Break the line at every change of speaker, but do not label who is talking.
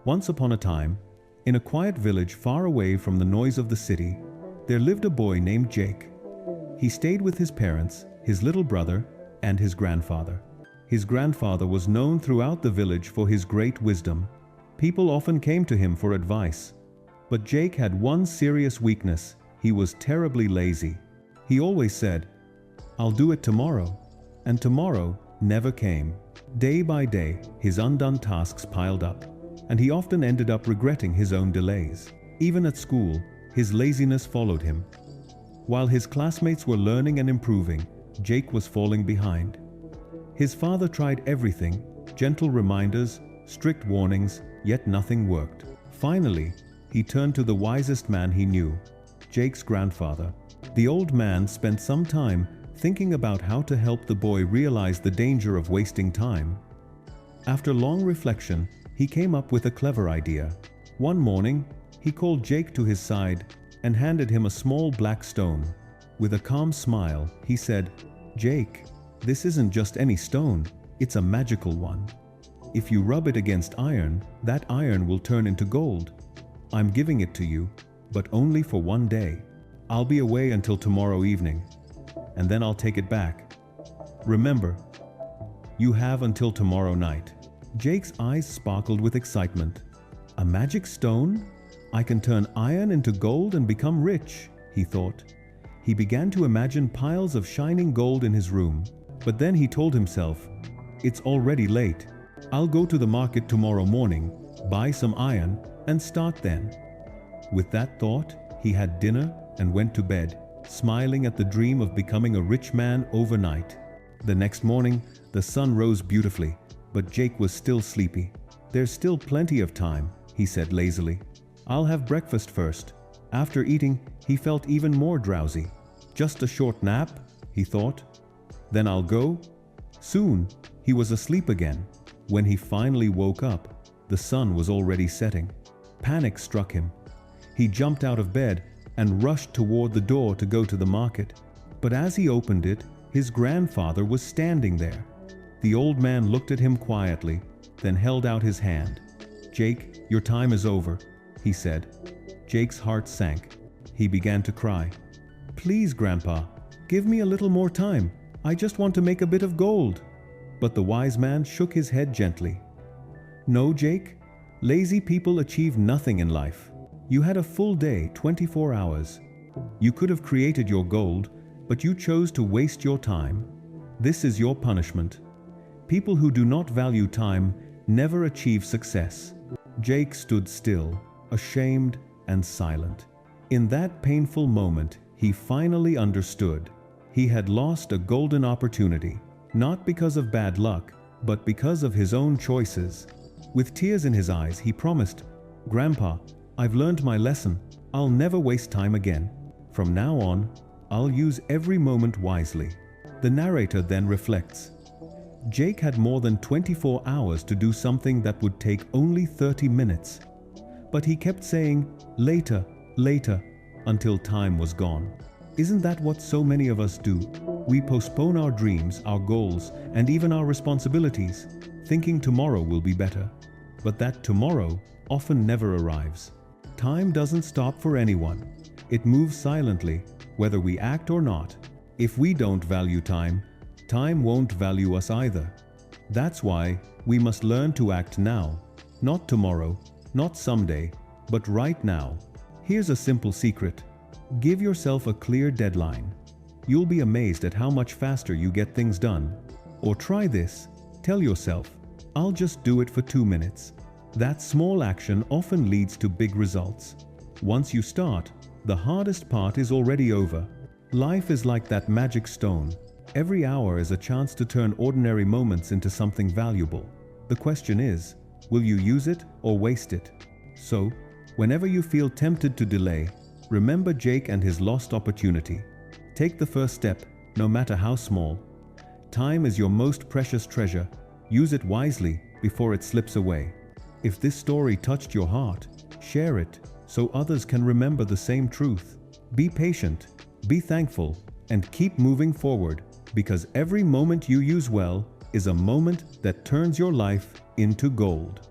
Once upon a time, in a quiet village far away from the noise of the city, there lived a boy named Jake. He stayed with his parents, his little brother, and his grandfather. His grandfather was known throughout the village for his great wisdom. People often came to him for advice. But Jake had one serious weakness: he was terribly lazy. He always said, "I'll do it tomorrow," and tomorrow never came. Day by day, his undone tasks piled up, and he often ended up regretting his own delays. Even at school, his laziness followed him. While his classmates were learning and improving, Jake was falling behind. His father tried everything: gentle reminders, strict warnings, yet nothing worked. Finally, he turned to the wisest man he knew, Jake's grandfather. The old man spent some time thinking about how to help the boy realize the danger of wasting time. After long reflection, he came up with a clever idea. One morning, he called Jake to his side and handed him a small black stone. With a calm smile, he said, "Jake, this isn't just any stone, it's a magical one. If you rub it against iron, that iron will turn into gold. I'm giving it to you, but only for one day. I'll be away until tomorrow evening, and then I'll take it back. Remember, you have until tomorrow night." Jake's eyes sparkled with excitement. "A magic stone? I can turn iron into gold and become rich," he thought. He began to imagine piles of shining gold in his room. But then he told himself, "It's already late. I'll go to the market tomorrow morning, buy some iron, and start then." With that thought, he had dinner and went to bed, smiling at the dream of becoming a rich man overnight. The next morning, the sun rose beautifully, but Jake was still sleepy. "There's still plenty of time," he said lazily. "I'll have breakfast first." After eating, he felt even more drowsy. "Just a short nap," he thought. "Then I'll go." Soon, he was asleep again. When he finally woke up, the sun was already setting. Panic struck him. He jumped out of bed and rushed toward the door to go to the market. But as he opened it, his grandfather was standing there. The old man looked at him quietly, then held out his hand. "Jake, your time is over," he said. Jake's heart sank. He began to cry. "Please, Grandpa, give me a little more time. I just want to make a bit of gold." But the wise man shook his head gently. "No, Jake. Lazy people achieve nothing in life. You had a full day, 24 hours. You could have created your gold, but you chose to waste your time. This is your punishment. People who do not value time never achieve success." Jake stood still, ashamed and silent. In that painful moment, he finally understood. He had lost a golden opportunity, not because of bad luck, but because of his own choices. With tears in his eyes, he promised, "Grandpa, I've learned my lesson. I'll never waste time again. From now on, I'll use every moment wisely." The narrator then reflects. Jake had more than 24 hours to do something that would take only 30 minutes. But he kept saying, "Later, later," until time was gone. Isn't that what so many of us do? We postpone our dreams, our goals, and even our responsibilities, thinking tomorrow will be better. But that tomorrow often never arrives. Time doesn't stop for anyone. It moves silently, whether we act or not. If we don't value time, time won't value us either. That's why we must learn to act now. Not tomorrow, not someday, but right now. Here's a simple secret. Give yourself a clear deadline. You'll be amazed at how much faster you get things done. Or try this. Tell yourself, "I'll just do it for 2 minutes." That small action often leads to big results. Once you start, the hardest part is already over. Life is like that magic stone. Every hour is a chance to turn ordinary moments into something valuable. The question is, will you use it or waste it? So, whenever you feel tempted to delay, remember Jake and his lost opportunity. Take the first step, no matter how small. Time is your most precious treasure. Use it wisely before it slips away. If this story touched your heart, share it so others can remember the same truth. Be patient, be thankful, and keep moving forward, because every moment you use well is a moment that turns your life into gold.